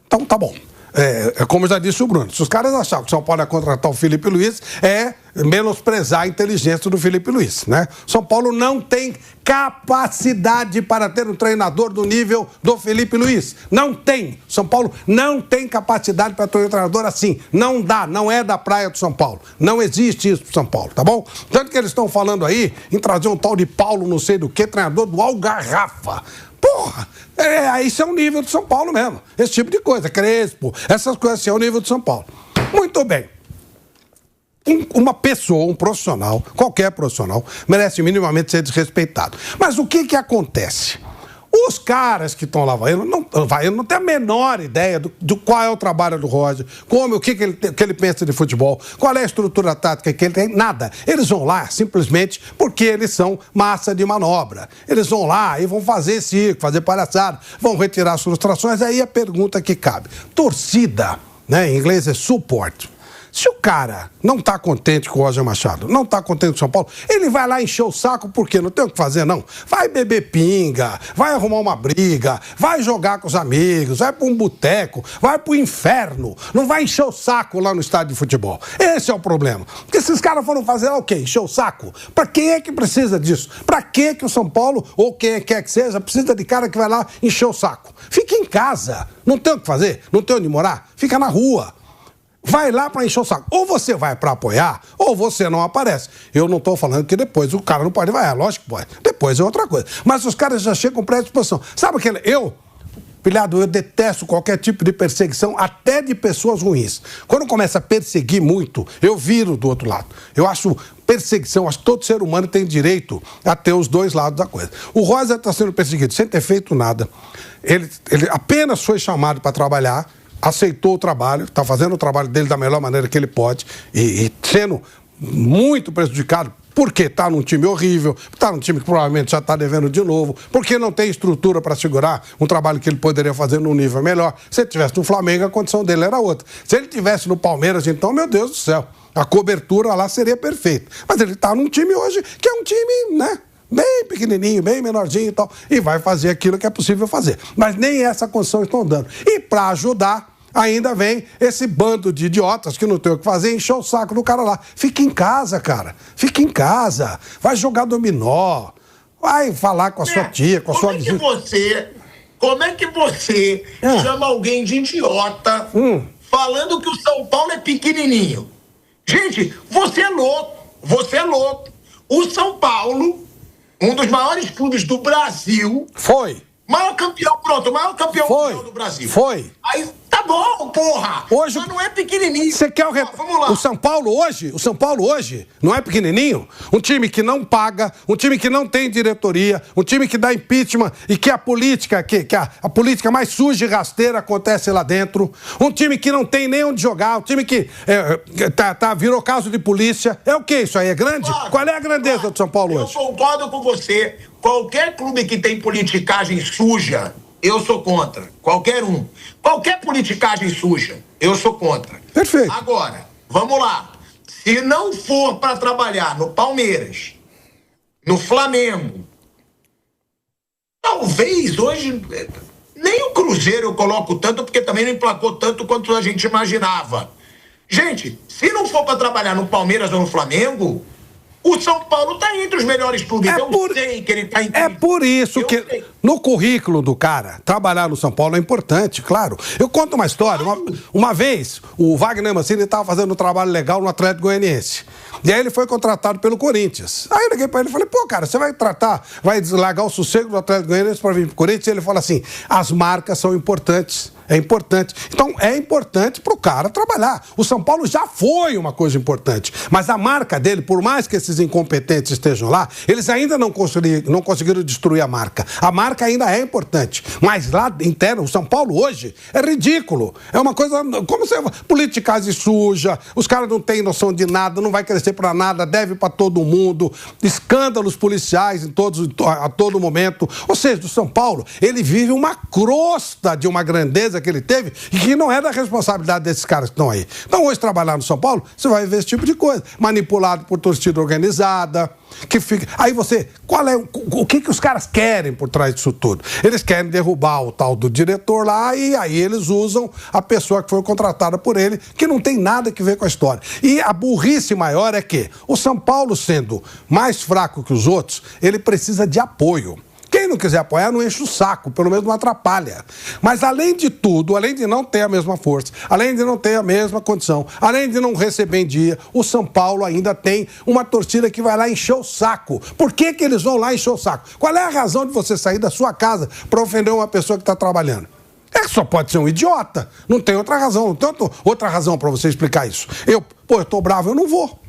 Então, tá bom. Como já disse o Bruno, se os caras achavam que o São Paulo ia contratar o Felipe Luiz, é menosprezar a inteligência do Felipe Luiz, né? São Paulo não tem capacidade para ter um treinador do nível do Felipe Luiz. Não tem. São Paulo não tem capacidade para ter um treinador assim. Não dá, não é da praia do São Paulo. Não existe isso pro São Paulo, tá bom? Tanto que eles estão falando aí em trazer um tal de Paulo não sei do que, treinador do Algarrafa. Porra, isso é o nível do São Paulo mesmo. Esse tipo de coisa, Crespo, essas coisas assim, é o nível do São Paulo. Muito bem. Uma pessoa, um profissional, qualquer profissional, merece minimamente ser desrespeitado. Mas o que acontece? Os caras que estão lá vaiando não tem a menor ideia do qual é o trabalho do Roger, o que ele pensa de futebol, qual é a estrutura tática que ele tem, nada. Eles vão lá simplesmente porque eles são massa de manobra. Eles vão lá e vão fazer circo, fazer palhaçada, vão retirar as frustrações. Aí a pergunta que cabe. Torcida, né, em inglês é support. Se o cara não está contente com o Roger Machado, não está contente com o São Paulo, ele vai lá encher o saco porque não tem o que fazer, não. Vai beber pinga, vai arrumar uma briga, vai jogar com os amigos, vai para um boteco, vai para o inferno. Não vai encher o saco lá no estádio de futebol. Esse é o problema. Porque esses caras foram fazer lá o quê? Encher o saco? Para quem é que precisa disso? Para que o São Paulo, ou quem quer que seja, precisa de cara que vai lá encher o saco? Fica em casa. Não tem o que fazer, não tem onde morar, fica na rua. vai lá para encher o saco. Ou você vai para apoiar, ou você não aparece. Eu não estou falando que depois o cara não pode vaiar, lógico que pode. Depois é outra coisa. Mas os caras já chegam com predisposição. Sabe aquele... Pilhado, eu detesto qualquer tipo de perseguição, até de pessoas ruins. Quando começa a perseguir muito, eu viro do outro lado. Eu acho perseguição, acho que todo ser humano tem direito a ter os dois lados da coisa. O Rosa está sendo perseguido sem ter feito nada. Ele apenas foi chamado para trabalhar, aceitou o trabalho, está fazendo o trabalho dele da melhor maneira que ele pode e sendo muito prejudicado. Porque está num time horrível, está num time que provavelmente já está devendo de novo, porque não tem estrutura para segurar um trabalho que ele poderia fazer num nível melhor. Se ele estivesse no Flamengo, a condição dele era outra. Se ele estivesse no Palmeiras, então, meu Deus do céu, a cobertura lá seria perfeita. Mas ele está num time hoje que é um time, né, bem pequenininho, bem menorzinho e tal, e vai fazer aquilo que é possível fazer. Mas nem essa condição estão dando. E para ajudar, ainda vem esse bando de idiotas que não tem o que fazer, encher o saco do cara lá. Fica em casa, cara. Fica em casa. Vai jogar dominó. Vai falar com a sua tia, com a sua vizinha. Como é que você chama alguém de idiota falando que o São Paulo é pequenininho? Gente, você é louco. Você é louco. O São Paulo, um dos maiores clubes do Brasil... Foi. Maior campeão mundial do Brasil. Foi. Aí, tá bom, porra. Hoje, mas não é pequenininho. Você quer vamos lá. O São Paulo hoje não é pequenininho? Um time que não paga, um time que não tem diretoria, um time que dá impeachment e que a política, a política mais suja e rasteira acontece lá dentro. Um time que não tem nem onde jogar, um time que virou caso de polícia. É o que isso aí? É grande? Claro, qual é a grandeza do São Paulo hoje? Eu concordo com você. Qualquer clube que tem politicagem suja, eu sou contra. Qualquer um. Qualquer politicagem suja, eu sou contra. Perfeito. Agora, vamos lá. Se não for para trabalhar no Palmeiras, no Flamengo, talvez hoje... Nem o Cruzeiro eu coloco tanto, porque também não emplacou tanto quanto a gente imaginava. Gente, se não for para trabalhar no Palmeiras ou no Flamengo... O São Paulo está entre os melhores clubes. Sei que ele está entre... É por isso que no currículo do cara, trabalhar no São Paulo é importante, claro. Eu conto uma história. Uma vez, o Wagner Mancini estava fazendo um trabalho legal no Atlético Goianiense. E aí ele foi contratado pelo Corinthians. Aí eu liguei para ele e falei, pô, cara, você vai largar o sossego do Atlético Goianiense para vir pro Corinthians? E ele fala assim, as marcas são importantes. É importante. Então, é importante pro cara trabalhar. O São Paulo já foi uma coisa importante. Mas a marca dele, por mais que esses incompetentes estejam lá, eles ainda não conseguiram destruir a marca. A marca ainda é importante. Mas lá interno, o São Paulo hoje é ridículo. É uma coisa... Como você... Politicagem suja, os caras não têm noção de nada, não vai crescer pra nada, deve pra todo mundo, escândalos policiais a todo momento. Ou seja, o São Paulo, ele vive uma crosta de uma grandeza que ele teve e que não é da responsabilidade desses caras que estão aí. Então, hoje, trabalhar no São Paulo, você vai ver esse tipo de coisa. Manipulado por torcida organizada, que fica... Aí você... O que os caras querem por trás disso tudo? Eles querem derrubar o tal do diretor lá e aí eles usam a pessoa que foi contratada por ele, que não tem nada a ver com a história. E a burrice maior é que o São Paulo, sendo mais fraco que os outros, ele precisa de apoio. Quem não quiser apoiar, não enche o saco, pelo menos não atrapalha. Mas, além de tudo, além de não ter a mesma força, além de não ter a mesma condição, além de não receber em dia, o São Paulo ainda tem uma torcida que vai lá encher o saco. Por que eles vão lá encher o saco? Qual é a razão de você sair da sua casa para ofender uma pessoa que está trabalhando? É que só pode ser um idiota. Não tem outra razão. Não tem outra razão para você explicar isso. Eu tô bravo, eu não vou.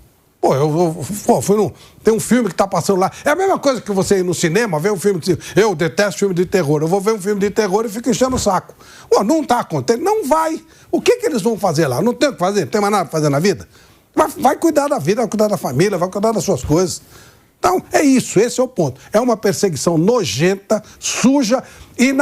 Tem um filme que tá passando lá. É a mesma coisa que você ir no cinema, ver um filme de... Eu detesto filme de terror. Eu vou ver um filme de terror e fico enchendo o saco. Não tá acontecendo. Não vai. O que eles vão fazer lá? Não tem o que fazer? Não tem mais nada pra fazer na vida? Vai cuidar da vida, vai cuidar da família, vai cuidar das suas coisas. Então, é isso. Esse é o ponto. É uma perseguição nojenta, suja e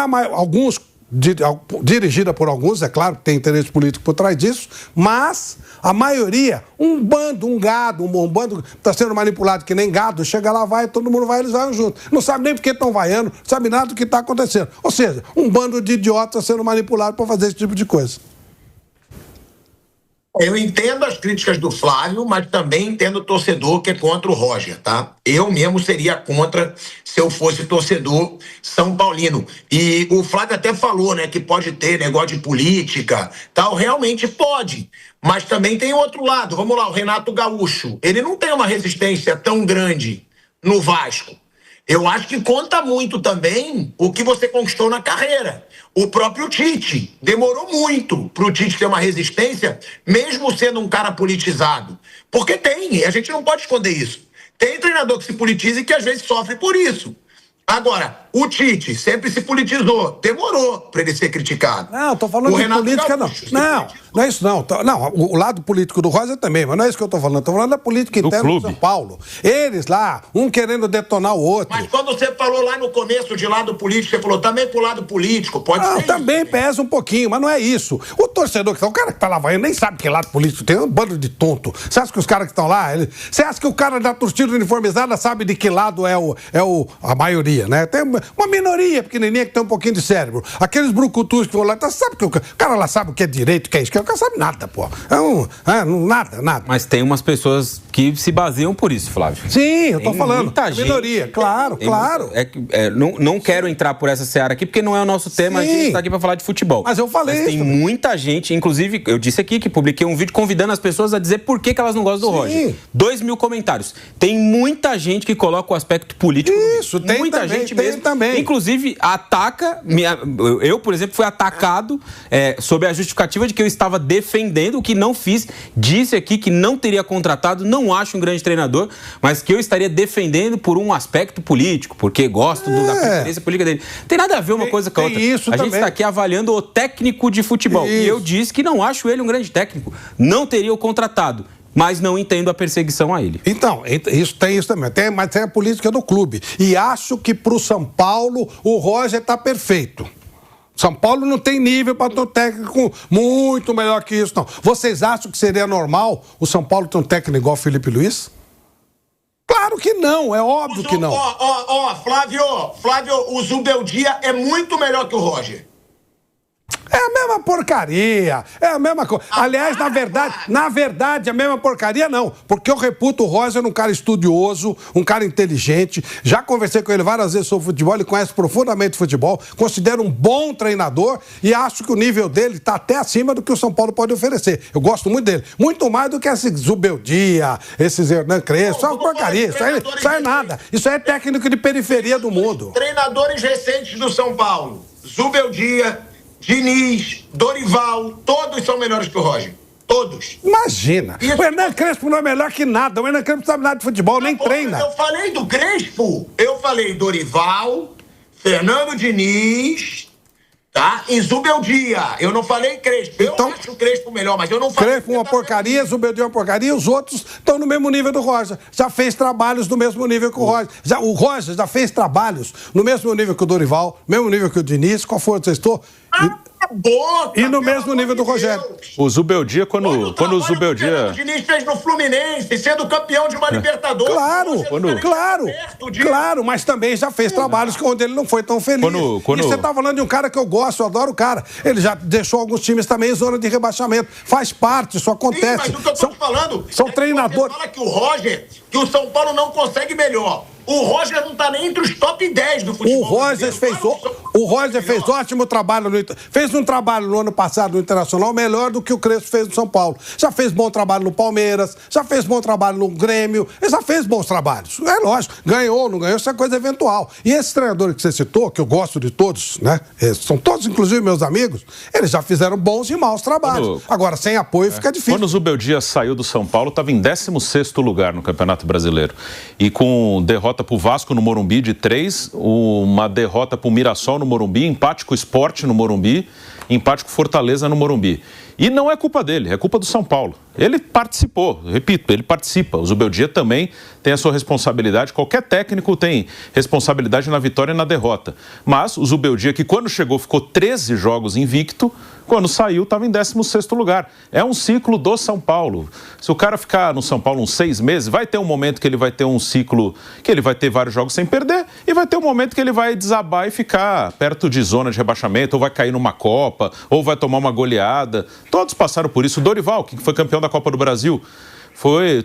dirigida por alguns, é claro, tem interesse político por trás disso, mas a maioria, um bando que está sendo manipulado que nem gado, chega lá, vai, todo mundo vai, eles vão junto. Não sabe nem porque estão vaiando, não sabe nada do que está acontecendo. Ou seja, um bando de idiotas sendo manipulado para fazer esse tipo de coisa. Eu entendo as críticas do Flávio, mas também entendo o torcedor que é contra o Roger, tá? Eu mesmo seria contra se eu fosse torcedor são paulino. E o Flávio até falou, né, que pode ter negócio de política, tal. Realmente pode. Mas também tem outro lado. Vamos lá, o Renato Gaúcho. Ele não tem uma resistência tão grande no Vasco. Eu acho que conta muito também o que você conquistou na carreira. O próprio Tite. Demorou muito para o Tite ter uma resistência, mesmo sendo um cara politizado. Porque tem, a gente não pode esconder isso. Tem treinador que se politiza e que às vezes sofre por isso. Agora, o Tite sempre se politizou. Demorou para ele ser criticado. Não, tô falando de política, não. Não é isso, não. Não, o lado político do Rosa também, mas não é isso que eu tô falando. Tô falando da política interna do São Paulo. Eles lá, um querendo detonar o outro. Mas quando você falou lá no começo de lado político, você falou também pro lado político, pode ser também isso. Pesa um pouquinho, mas não é isso. O torcedor que tá, o cara que tá lá vai, nem sabe que lado político tem, um bando de tonto. Você acha que os caras que estão lá, você acha que o cara da torcida uniformizada sabe de que lado é a maioria, né? Tem uma minoria pequenininha que tem um pouquinho de cérebro. Aqueles brucutus que vão lá, sabe que o cara lá sabe o que é direito, o que é esquerda, o cara sabe nada, pô. Nada. Mas tem umas pessoas que se baseiam por isso, Flávio. Sim, eu tô falando. Muita gente, minoria, claro. Não quero entrar por essa seara aqui, porque não é o nosso tema, sim. A gente tá aqui pra falar de futebol. Mas eu falei isso. Tem muita gente, inclusive, eu disse aqui que publiquei um vídeo convidando as pessoas a dizer por que elas não gostam do Roger. 2.000 comentários. Tem muita gente que coloca o aspecto político. Isso, tem muita também, gente mesmo. Também. Inclusive, ataca. Eu, por exemplo, fui atacado sob a justificativa de que eu estava defendendo o que não fiz. Disse aqui que não teria contratado, não acho um grande treinador, mas que eu estaria defendendo por um aspecto político, porque gosto da preferência política dele. Tem nada a ver uma coisa com a outra. A gente está aqui avaliando o técnico de futebol. Isso. E eu disse que não acho ele um grande técnico. Não teria o contratado. Mas não entendo a perseguição a ele. Então, tem isso também. Mas tem a política do clube. E acho que pro São Paulo o Roger tá perfeito. São Paulo não tem nível para ter um técnico muito melhor que isso, não. Vocês acham que seria normal o São Paulo ter um técnico igual o Felipe Luiz? Claro que não, é óbvio que não. Flávio, o Zubeldia é muito melhor que o Roger. É a mesma porcaria, é a mesma coisa. Aliás, na verdade, a mesma porcaria não, porque eu reputo o Roger um cara estudioso, um cara inteligente, já conversei com ele várias vezes sobre futebol, ele conhece profundamente futebol, considero um bom treinador e acho que o nível dele está até acima do que o São Paulo pode oferecer. Eu gosto muito dele, muito mais do que esse Zubeldia, esses Hernan Crespo, isso é uma porcaria, isso aí é nada, isso aí é técnico de periferia do mundo. Treinadores recentes do São Paulo, Zubeldia, Diniz, Dorival, todos são melhores que o Roger. Todos. Imagina. O Hernan Crespo não é melhor que nada. O Hernan Crespo não sabe nada de futebol, nem treina. Eu falei do Crespo. Eu falei Dorival, Fernando Diniz, tá? E Zubeldia. Eu não falei Crespo. Eu acho o Crespo melhor, mas eu não falei... Crespo uma porcaria, Zubeldia uma porcaria, os outros estão no mesmo nível do Roger. Já fez trabalhos no mesmo nível que o Roger. O Roger já fez trabalhos no mesmo nível que o Dorival, mesmo nível que o Diniz. Qual foi o que você estou? E no mesmo nível do Rogério. O Zubeldia, quando o Zubeldia... O Diniz fez no Fluminense, sendo campeão de uma Libertadores. Claro, mas também já fez trabalhos onde ele não foi tão feliz. E você tá falando de um cara que eu gosto, eu adoro o cara. Ele já deixou alguns times também em zona de rebaixamento. Faz parte, isso acontece. Sim, mas o que eu tô te falando são treinadores... Você fala que o Roger, que o São Paulo não consegue melhor. O Roger não tá nem entre os top 10 do futebol. O Roger fez ótimo trabalho. Fez um trabalho no ano passado no Internacional melhor do que o Crespo fez no São Paulo. Já fez bom trabalho no Palmeiras, já fez bom trabalho no Grêmio, ele já fez bons trabalhos. É lógico, ganhou ou não ganhou, isso é coisa eventual. E esses treinadores que você citou, que eu gosto de todos, né? São todos, inclusive, meus amigos, eles já fizeram bons e maus trabalhos. Agora, sem apoio fica difícil. Quando o Zubeldia saiu do São Paulo, estava em 16º lugar no Campeonato Brasileiro. E com derrota para o Vasco no Morumbi de 3, uma derrota para o Mirassol no Morumbi, empate com o Sport no Morumbi, empate com o Fortaleza no Morumbi. E não é culpa dele, é culpa do São Paulo. Ele participou, repito, ele participa. O Zubeldia também tem a sua responsabilidade. Qualquer técnico tem responsabilidade na vitória e na derrota. Mas o Zubeldia, que quando chegou ficou 13 jogos invicto, quando saiu estava em 16º lugar. É um ciclo do São Paulo. Se o cara ficar no São Paulo uns 6 meses, vai ter um momento que ele vai ter um ciclo, que ele vai ter vários jogos sem perder, e vai ter um momento que ele vai desabar e ficar perto de zona de rebaixamento, ou vai cair numa Copa, Copa, ou vai tomar uma goleada. Todos passaram por isso. O Dorival, que foi campeão da Copa do Brasil,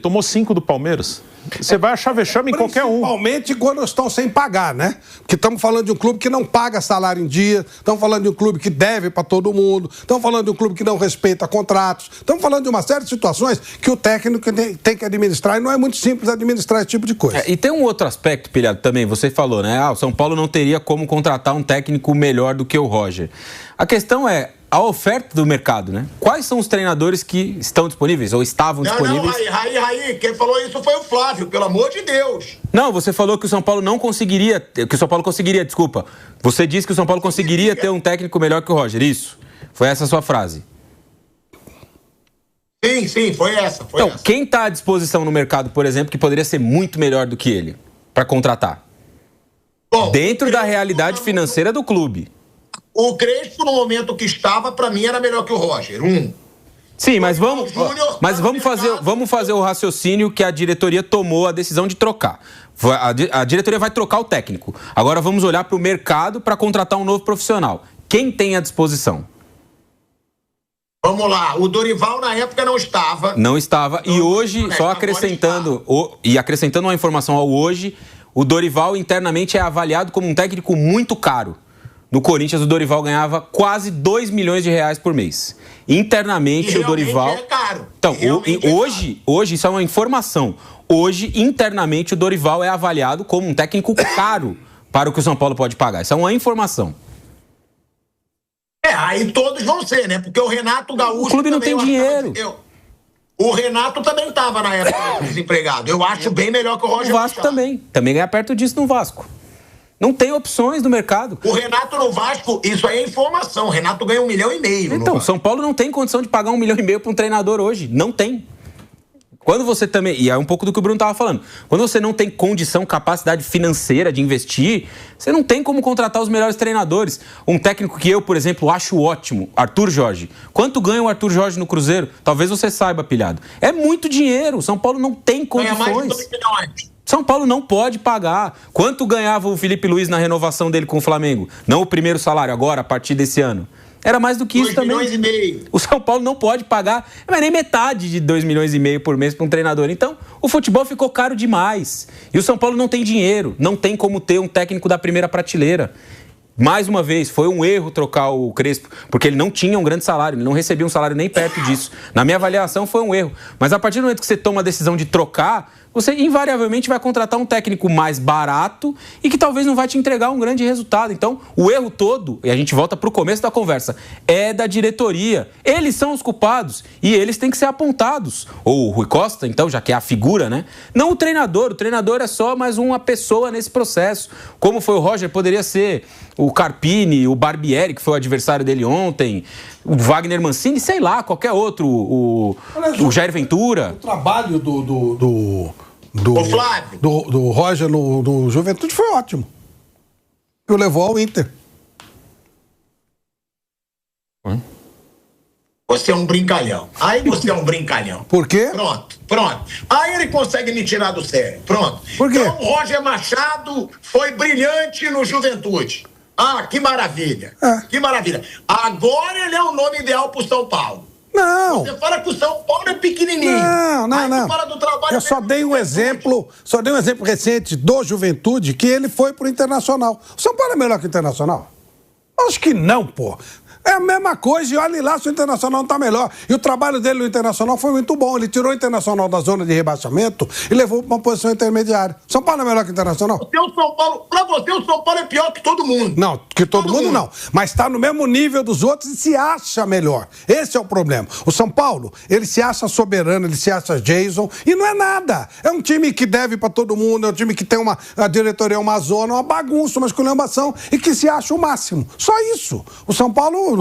tomou 5 do Palmeiras. Você vai achar vexame em qualquer um. Principalmente quando estão sem pagar, né? Porque estamos falando de um clube que não paga salário em dia, estamos falando de um clube que deve para todo mundo, estamos falando de um clube que não respeita contratos, estamos falando de uma série de situações que o técnico tem que administrar, e não é muito simples administrar esse tipo de coisa. E tem um outro aspecto, Pilhado, também, você falou, né? O São Paulo não teria como contratar um técnico melhor do que o Roger. A questão é a oferta do mercado, né? Quais são os treinadores que estão disponíveis ou estavam disponíveis? Raí, quem falou isso foi o Flávio, pelo amor de Deus. Não, você falou que o São Paulo não conseguiria, desculpa. Você disse que o São Paulo conseguiria ter um técnico melhor que o Roger, isso? Foi essa a sua frase? Sim, foi essa. Então, quem está à disposição no mercado, por exemplo, que poderia ser muito melhor do que ele para contratar? Bom, dentro da realidade financeira do clube. O Crespo, no momento que estava, para mim, era melhor que o Roger. Sim, mas vamos fazer o raciocínio que a diretoria tomou a decisão de trocar. A diretoria vai trocar o técnico. Agora vamos olhar para o mercado para contratar um novo profissional. Quem tem à disposição? Vamos lá, o Dorival na época não estava. Não estava. E hoje, só acrescentando uma informação ao hoje, o Dorival internamente é avaliado como um técnico muito caro. No Corinthians, o Dorival ganhava quase 2 milhões de reais por mês. Internamente, o Dorival... é caro. Então, hoje, isso é uma informação. Hoje, internamente, o Dorival é avaliado como um técnico caro para o que o São Paulo pode pagar. Isso é uma informação. Aí todos vão ser, né? Porque o Renato Gaúcho... O clube não tem dinheiro. O Renato também estava na época desempregado. Eu acho bem melhor que o Roger. O Vasco também ganha perto disso no Vasco. Não tem opções no mercado. O Renato no Vasco, isso aí é informação. O Renato ganha 1,5 milhão. Então, São Paulo não tem condição de pagar 1,5 milhão para um treinador hoje. Não tem. Quando você também... E é um pouco do que o Bruno estava falando. Quando você não tem condição, capacidade financeira de investir, você não tem como contratar os melhores treinadores. Um técnico que eu, por exemplo, acho ótimo, Arthur Jorge. Quanto ganha o Arthur Jorge no Cruzeiro? Talvez você saiba, Pilhado. É muito dinheiro. São Paulo não tem condições. Ganha mais de 2 milhões. São Paulo não pode pagar. Quanto ganhava o Felipe Luiz na renovação dele com o Flamengo? Não o primeiro salário, agora, a partir desse ano. Era mais do que isso também. 2,5 milhões. O São Paulo não pode pagar, mas nem metade de 2,5 milhões por mês para um treinador. Então, o futebol ficou caro demais. E o São Paulo não tem dinheiro, não tem como ter um técnico da primeira prateleira. Mais uma vez, foi um erro trocar o Crespo, porque ele não tinha um grande salário, ele não recebia um salário nem perto disso. Na minha avaliação, foi um erro. Mas a partir do momento que você toma a decisão de trocar, você invariavelmente vai contratar um técnico mais barato e que talvez não vai te entregar um grande resultado. Então, o erro todo, e a gente volta para o começo da conversa, é da diretoria. Eles são os culpados e eles têm que ser apontados. Ou o Rui Costa, então, já que é a figura, né? Não o treinador. O treinador é só mais uma pessoa nesse processo. Como foi o Roger, poderia ser o Carpini, o Barbieri, que foi o adversário dele ontem, o Wagner Mancini, sei lá, qualquer outro, o Jair Ventura. O trabalho do Flávio. Do Roger no Juventude foi ótimo. Que o levou ao Inter. Você é um brincalhão. Aí você é um brincalhão. Por quê? Pronto. Aí ele consegue me tirar do sério. Pronto. Por quê? Então o Roger Machado foi brilhante no Juventude. Ah, que maravilha. Que maravilha. Agora ele é o nome ideal pro São Paulo. Não. Você fala que o São Paulo é pequenininho. Não. Fala do trabalho. Eu só dei um exemplo recente do Juventude, que ele foi pro Internacional. O São Paulo é melhor que o Internacional? Acho que não, pô. É a mesma coisa, e olhe lá se o Internacional não tá melhor. E o trabalho dele no Internacional foi muito bom. Ele tirou o Internacional da zona de rebaixamento e levou para uma posição intermediária. São Paulo é melhor que o Internacional? Pra você, o São Paulo é pior que todo mundo. Não, que todo mundo não. Mas está no mesmo nível dos outros e se acha melhor. Esse é o problema. O São Paulo, ele se acha soberano, ele se acha Jason, e não é nada. É um time que deve para todo mundo, é um time que tem a diretoria, uma zona, uma bagunça, uma esculhambação, e que se acha o máximo. Só isso. O São Paulo...